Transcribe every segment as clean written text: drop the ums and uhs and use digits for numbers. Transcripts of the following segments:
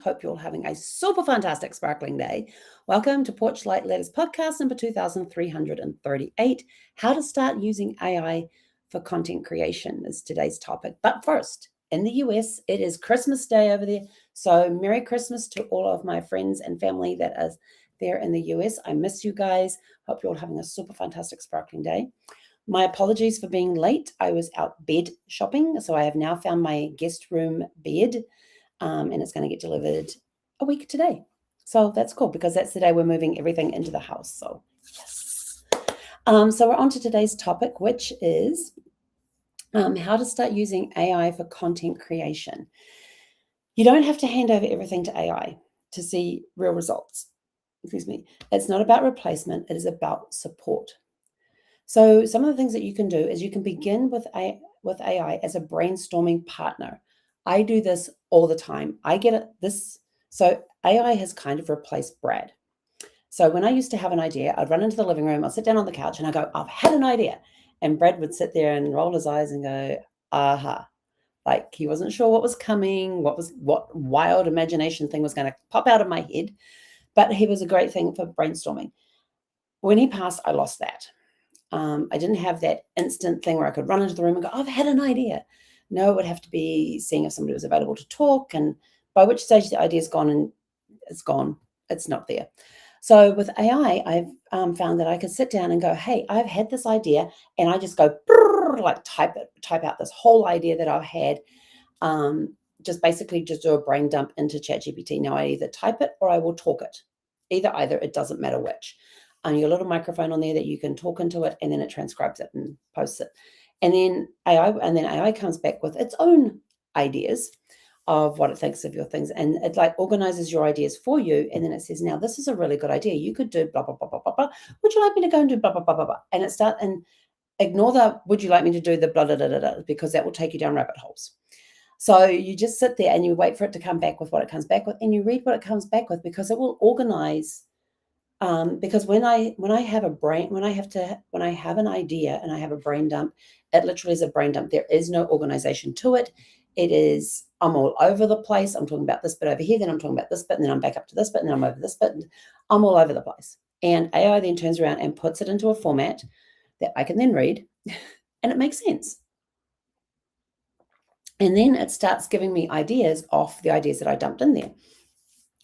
Hope you're all having a super fantastic sparkling day. Welcome to Porch Light Letters podcast number 2338. How to start using AI for content creation is today's topic. But first, in the US, it is Christmas Day over there. So Merry Christmas to all of my friends and family that is there in the US. I miss you guys. Hope you're all having a super fantastic sparkling day. My apologies for being late. I was out bed shopping, so I have now found my guest room bed. And it's going to get delivered a week today. So that's cool because that's the day we're moving everything into the house. So yes. So we're on to today's topic, which is how to start using AI for content creation. You don't have to hand over everything to AI to see real results. Excuse me. It's not about replacement. It is about support. So some of the things that you can do is you can begin with AI as a brainstorming partner. I do this all the time. I get this. So AI has kind of replaced Brad. So when I used to have an idea, I'd run into the living room, I'd sit down on the couch and I go, I've had an idea. And Brad would sit there and roll his eyes and go, aha. Like he wasn't sure what was coming, what wild imagination thing was going to pop out of my head. But he was a great thing for brainstorming. When he passed, I lost that. I didn't have that instant thing where I could run into the room and go, I've had an idea. No, it would have to be seeing if somebody was available to talk, and by which stage the idea's gone and it's gone. It's not there. So with AI, I've found that I can sit down and go, hey, I've had this idea, and I just go like type out this whole idea that I've had. Just basically just do a brain dump into ChatGPT. Now I either type it or I will talk it. Either, it doesn't matter which. You got a little microphone on there that you can talk into it, and then it transcribes it and posts it. And then AI comes back with its own ideas of what it thinks of your things, and it like organizes your ideas for you. And then it says, now this is a really good idea. You could do blah blah blah blah blah blah. Would you like me to go and do blah blah blah blah blah? And it start and ignore the would you like me to do the blah blah blah blah blah, because that will take you down rabbit holes. So you just sit there and you wait for it to come back with what it comes back with, and you read what it comes back with, because it will organize. Because when I have an idea and I have a brain dump, it literally is a brain dump. There is no organization to it. It is, I'm all over the place. I'm talking about this bit over here, then I'm talking about this bit, and then I'm back up to this bit, and then I'm over this bit, and I'm all over the place. And AI then turns around and puts it into a format that I can then read, and it makes sense. And then it starts giving me ideas off the ideas that I dumped in there.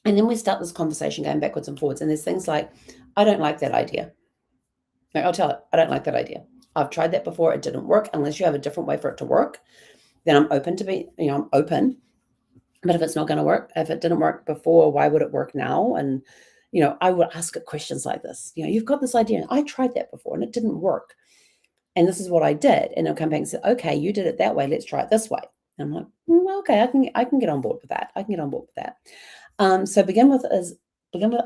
And then we start this conversation going backwards and forwards. And there's things like, I don't like that idea. Like, I'll tell it, I don't like that idea. I've tried that before. It didn't work. Unless you have a different way for it to work, then I'm open to I'm open. But if it's not going to work, if it didn't work before, why would it work now? And, I would ask it questions like this. You've got this idea. And I tried that before and it didn't work. And this is what I did. And it'll come back and say, okay, you did it that way. Let's try it this way. And I'm like, well, okay, I can get on board with that. I can get on board with that. So begin with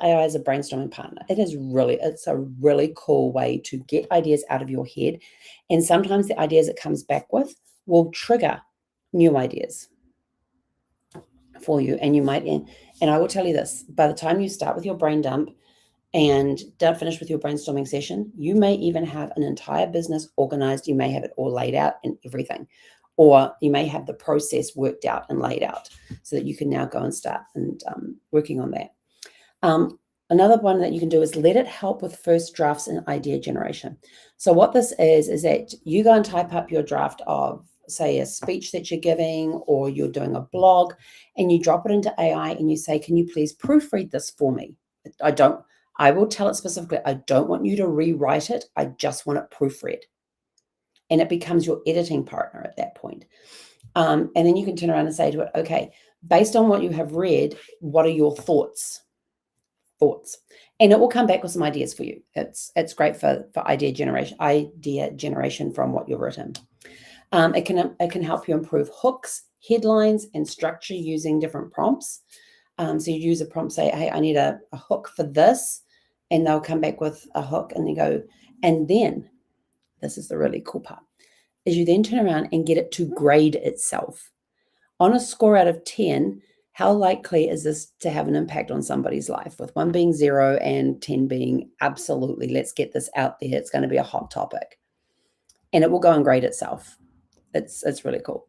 AI as a brainstorming partner. It's a really cool way to get ideas out of your head. And sometimes the ideas it comes back with will trigger new ideas for you. And and I will tell you this, by the time you start with your brain dump and don't finish with your brainstorming session, you may even have an entire business organized. You may have it all laid out and everything. Or you may have the process worked out and laid out so that you can now go and start and working on that. Another one that you can do is let it help with first drafts and idea generation. So what this is that you go and type up your draft of, say, a speech that you're giving, or you're doing a blog, and you drop it into AI and you say, can you please proofread this for me? I will tell it specifically, I don't want you to rewrite it. I just want it proofread. And it becomes your editing partner at that point. And then you can turn around and say to it, okay, based on what you have read, what are your thoughts? And it will come back with some ideas for you. It's great for idea generation from what you've written. It can help you improve hooks, headlines, and structure using different prompts. So you use a prompt, say, hey, I need a hook for this, and they'll come back with a hook, and they go, and then this is the really cool part, is you then turn around and get it to grade itself. On a score out of 10, how likely is this to have an impact on somebody's life? With 1 being 0 and 10 being absolutely, let's get this out there. It's going to be a hot topic. And it will go and grade itself. It's really cool.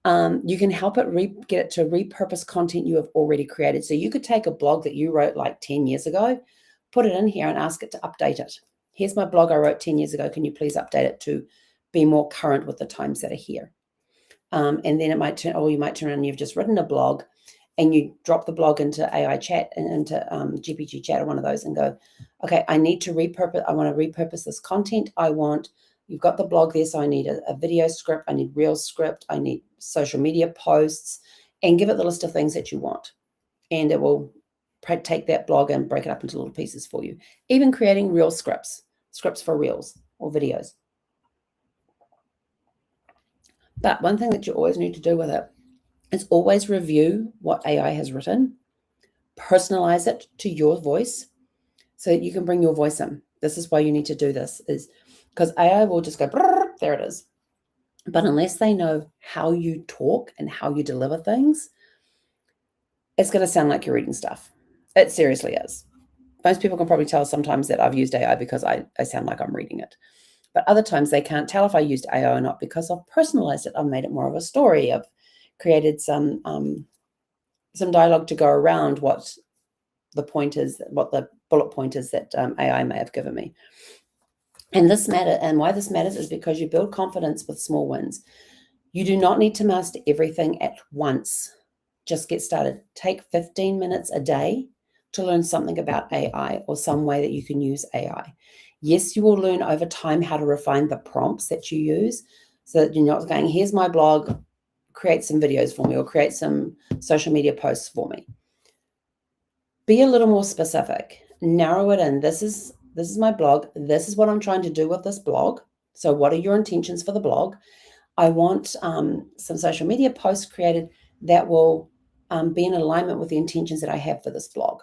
You can help it get it to repurpose content you have already created. So you could take a blog that you wrote like 10 years ago, put it in here and ask it to update it. Here's my blog I wrote 10 years ago. Can you please update it to be more current with the times that are here? And then it might turn, or you might turn around and you've just written a blog and you drop the blog into AI chat and into GPT chat or one of those and go, okay, I want to repurpose this content. You've got the blog there, so I need a video script, I need reel script, I need social media posts, and give it the list of things that you want. And it will take that blog and break it up into little pieces for you. Even creating reel scripts for reels or videos. But one thing that you always need to do with it is always review what AI has written, personalize it to your voice so that you can bring your voice in. This is why you need to do this, is because AI will just go, there it is. But unless they know how you talk and how you deliver things, it's going to sound like you're reading stuff. It seriously is. Most people can probably tell sometimes that I've used AI because I sound like I'm reading it. But other times they can't tell if I used AI or not because I've personalized it. I've made it more of a story. I've created some dialogue to go around what the point is, what the bullet point is that AI may have given me. And why this matters is because you build confidence with small wins. You do not need to master everything at once. Just get started. Take 15 minutes a day to learn something about AI or some way that you can use AI. Yes, you will learn over time how to refine the prompts that you use so that you're not going, here's my blog, create some videos for me or create some social media posts for me. Be a little more specific. Narrow it in. This is my blog. This is what I'm trying to do with this blog. So what are your intentions for the blog? I want some social media posts created that will be in alignment with the intentions that I have for this blog.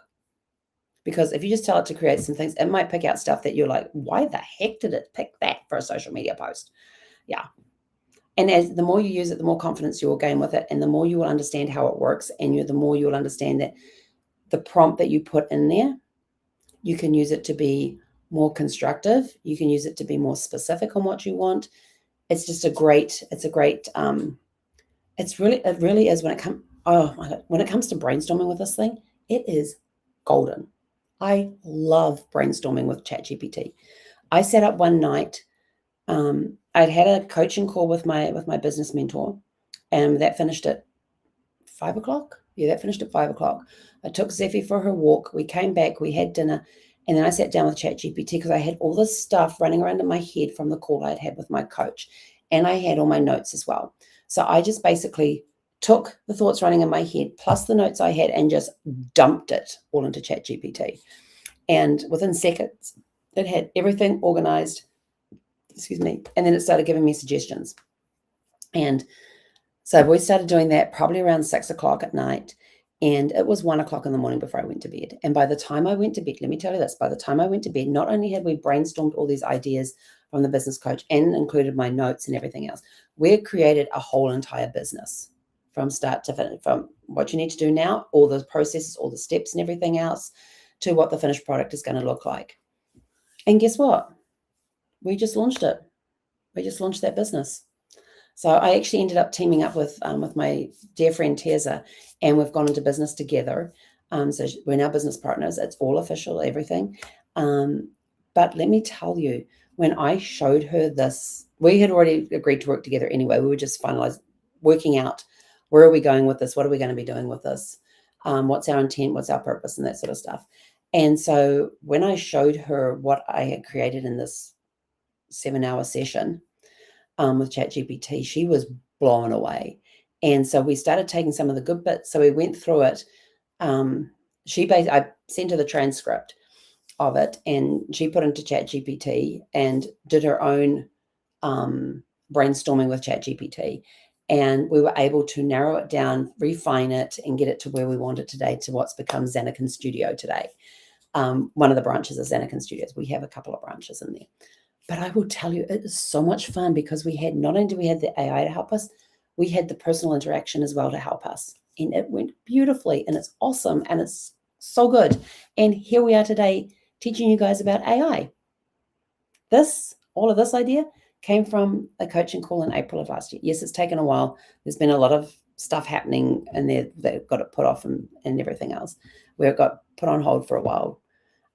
Because if you just tell it to create some things, it might pick out stuff that you're like, why the heck did it pick that for a social media post? Yeah. And as the more you use it, the more confidence you will gain with it, and the more you will understand how it works, and the more you will understand that the prompt that you put in there, you can use it to be more constructive. You can use it to be more specific on what you want. It's just it really is when it comes to brainstorming with this thing, it is golden. I love brainstorming with ChatGPT. I sat up one night. I'd had a coaching call with my business mentor, and that finished at 5 o'clock. Yeah, that finished at 5 o'clock. I took Zeffie for her walk. We came back, we had dinner, and then I sat down with ChatGPT because I had all this stuff running around in my head from the call I'd had with my coach, and I had all my notes as well. So I just basically took the thoughts running in my head plus the notes I had and just dumped it all into ChatGPT. And within seconds, it had everything organized, and then it started giving me suggestions. And so we started doing that probably around 6 o'clock at night. And it was 1 o'clock in the morning before I went to bed. And by the time I went to bed, let me tell you this, by the time I went to bed, not only had we brainstormed all these ideas from the business coach and included my notes and everything else, we had created a whole entire business from start to finish, from what you need to do now, all the processes, all the steps and everything else, to what the finished product is going to look like. And guess what? We just launched it. We just launched that business. So I actually ended up teaming up with my dear friend Teza, and we've gone into business together. So we're now business partners. It's all official, everything. But let me tell you, when I showed her this, we had already agreed to work together anyway. We were just working out, where are we going with this? What are we going to be doing with this? What's our intent? What's our purpose? And that sort of stuff. And so when I showed her what I had created in this 7-hour session with ChatGPT, she was blown away. And so we started taking some of the good bits. So we went through it. I sent her the transcript of it, and she put into ChatGPT and did her own brainstorming with ChatGPT. And we were able to narrow it down, refine it, and get it to where we want it today, to what's become Zanakin Studio today. One of the branches is Zanakin Studios. We have a couple of branches in there. But I will tell you, it is so much fun because not only do we have the AI to help us, we had the personal interaction as well to help us. And it went beautifully, and it's awesome, and it's so good. And here we are today teaching you guys about AI. All of this idea came from a coaching call in April of last year. Yes, it's taken a while. There's been a lot of stuff happening in there that got it put off and everything else, where it got put on hold for a while.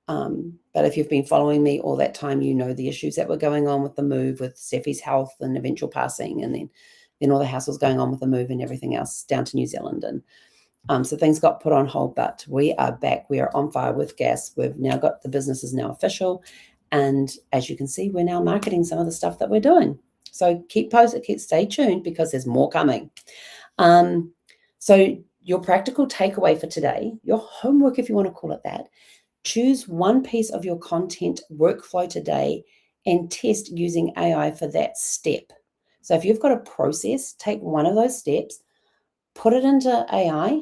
But if you've been following me all that time, you know the issues that were going on with the move, with Steffi's health and eventual passing, and then all the hassles going on with the move and everything else down to New Zealand. And so things got put on hold, but we are back. We are on fire with gas. We've now got, the business is now official. And as you can see, we're now marketing some of the stuff that we're doing. So keep posted, stay tuned, because there's more coming. So your practical takeaway for today, your homework, if you want to call it that, choose one piece of your content workflow today and test using AI for that step. So if you've got a process, take one of those steps, put it into AI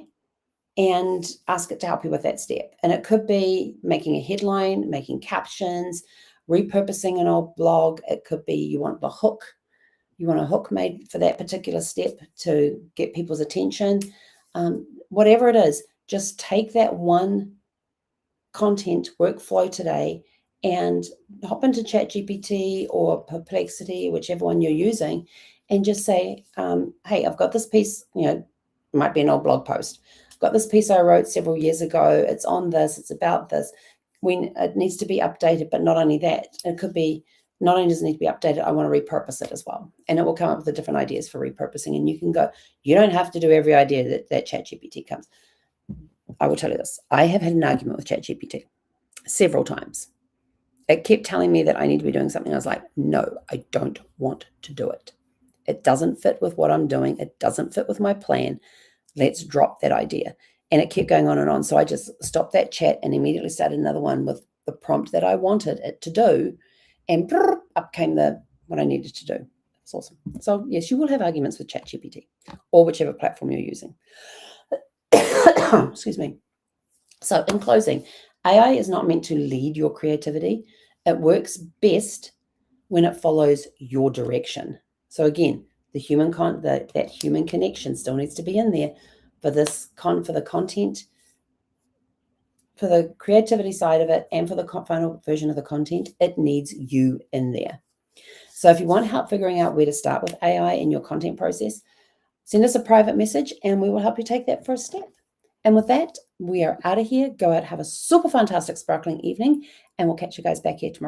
and ask it to help you with that step. And it could be making a headline, making captions, repurposing an old blog. It could be you want the hook. You want a hook made for that particular step to get people's attention. Whatever it is, just take that one content workflow today and hop into ChatGPT or Perplexity, whichever one you're using, and just say, hey, I've got this piece, it might be an old blog post. I've got this piece I wrote several years ago. It's on this, it's about this. When it needs to be updated, but not only that, it could be, not only does it need to be updated, I want to repurpose it as well. And it will come up with the different ideas for repurposing. And you can go, you don't have to do every idea that ChatGPT comes. I will tell you this. I have had an argument with ChatGPT several times. It kept telling me that I need to be doing something. I was like, no, I don't want to do it. It doesn't fit with what I'm doing. It doesn't fit with my plan. Let's drop that idea. And it kept going on and on. So I just stopped that chat and immediately started another one with the prompt that I wanted it to do. And up came what I needed to do. It's awesome. So yes, you will have arguments with ChatGPT or whichever platform you're using. Excuse me. So in closing, AI is not meant to lead your creativity. It works best when it follows your direction. So again, that human connection still needs to be in there for for the content, for the creativity side of it, and for the final version of the content. It needs you in there. So if you want help figuring out where to start with AI in your content process, send us a private message and we will help you take that first step. And with that, we are out of here. Go out, have a super fantastic sparkling evening, and we'll catch you guys back here tomorrow.